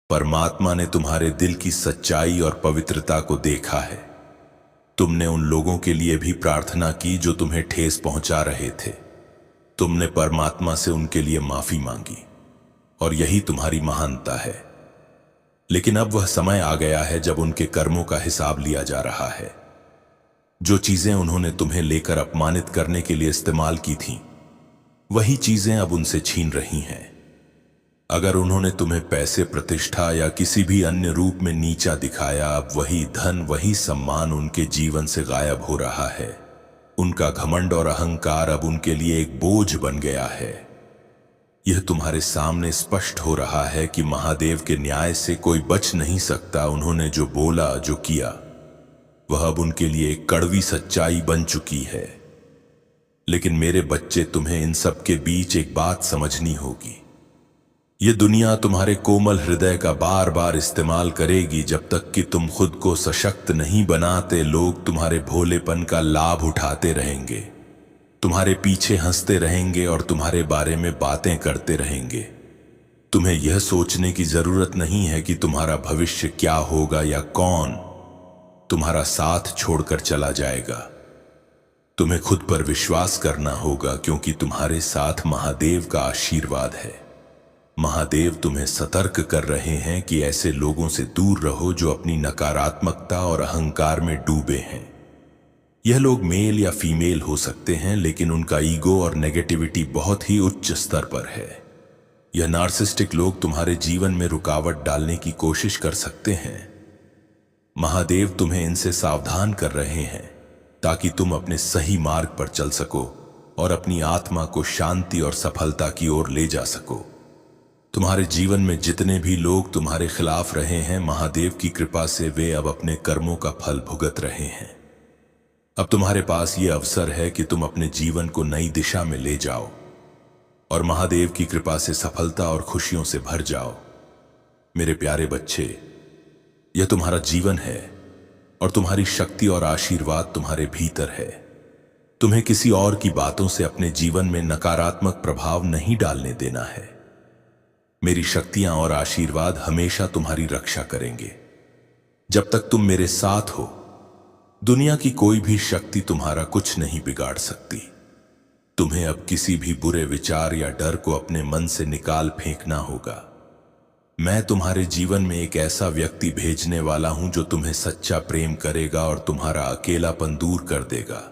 परमात्मा ने तुम्हारे दिल की सच्चाई और पवित्रता को देखा है। तुमने उन लोगों के लिए भी प्रार्थना की जो तुम्हें ठेस पहुंचा रहे थे। तुमने परमात्मा से उनके लिए माफी मांगी और यही तुम्हारी महानता है। लेकिन अब वह समय आ गया है जब उनके कर्मों का हिसाब लिया जा रहा है। जो चीजें उन्होंने तुम्हें लेकर अपमानित करने के लिए इस्तेमाल की थीं, वही चीजें अब उनसे छीन रही हैं। अगर उन्होंने तुम्हें पैसे, प्रतिष्ठा या किसी भी अन्य रूप में नीचा दिखाया, अब वही धन, वही सम्मान उनके जीवन से गायब हो रहा है। उनका घमंड और अहंकार अब उनके लिए एक बोझ बन गया है। यह तुम्हारे सामने स्पष्ट हो रहा है कि महादेव के न्याय से कोई बच नहीं सकता। उन्होंने जो बोला, जो किया, वह अब उनके लिए एक कड़वी सच्चाई बन चुकी है। लेकिन मेरे बच्चे, तुम्हें इन सब के बीच एक बात समझनी होगी। यह दुनिया तुम्हारे कोमल हृदय का बार बार इस्तेमाल करेगी। जब तक कि तुम खुद को सशक्त नहीं बनाते, लोग तुम्हारे भोलेपन का लाभ उठाते रहेंगे, तुम्हारे पीछे हंसते रहेंगे और तुम्हारे बारे में बातें करते रहेंगे। तुम्हें यह सोचने की जरूरत नहीं है कि तुम्हारा भविष्य क्या होगा या कौन तुम्हारा साथ छोड़कर चला जाएगा। तुम्हें खुद पर विश्वास करना होगा, क्योंकि तुम्हारे साथ महादेव का आशीर्वाद है। महादेव तुम्हें सतर्क कर रहे हैं कि ऐसे लोगों से दूर रहो जो अपनी नकारात्मकता और अहंकार में डूबे हैं। यह लोग मेल या फीमेल हो सकते हैं, लेकिन उनका ईगो और नेगेटिविटी बहुत ही उच्च स्तर पर है। यह नार्सिस्टिक लोग तुम्हारे जीवन में रुकावट डालने की कोशिश कर सकते हैं। महादेव तुम्हें इनसे सावधान कर रहे हैं ताकि तुम अपने सही मार्ग पर चल सको और अपनी आत्मा को शांति और सफलता की ओर ले जा सको। तुम्हारे जीवन में जितने भी लोग तुम्हारे खिलाफ रहे हैं, महादेव की कृपा से वे अब अपने कर्मों का फल भुगत रहे हैं। अब तुम्हारे पास यह अवसर है कि तुम अपने जीवन को नई दिशा में ले जाओ और महादेव की कृपा से सफलता और खुशियों से भर जाओ। मेरे प्यारे बच्चे, यह तुम्हारा जीवन है और तुम्हारी शक्ति और आशीर्वाद तुम्हारे भीतर है। तुम्हें किसी और की बातों से अपने जीवन में नकारात्मक प्रभाव नहीं डालने देना है। मेरी शक्तियां और आशीर्वाद हमेशा तुम्हारी रक्षा करेंगे। जब तक तुम मेरे साथ हो, दुनिया की कोई भी शक्ति तुम्हारा कुछ नहीं बिगाड़ सकती। तुम्हें अब किसी भी बुरे विचार या डर को अपने मन से निकाल फेंकना होगा। मैं तुम्हारे जीवन में एक ऐसा व्यक्ति भेजने वाला हूं जो तुम्हें सच्चा प्रेम करेगा और तुम्हारा अकेलापन दूर कर देगा।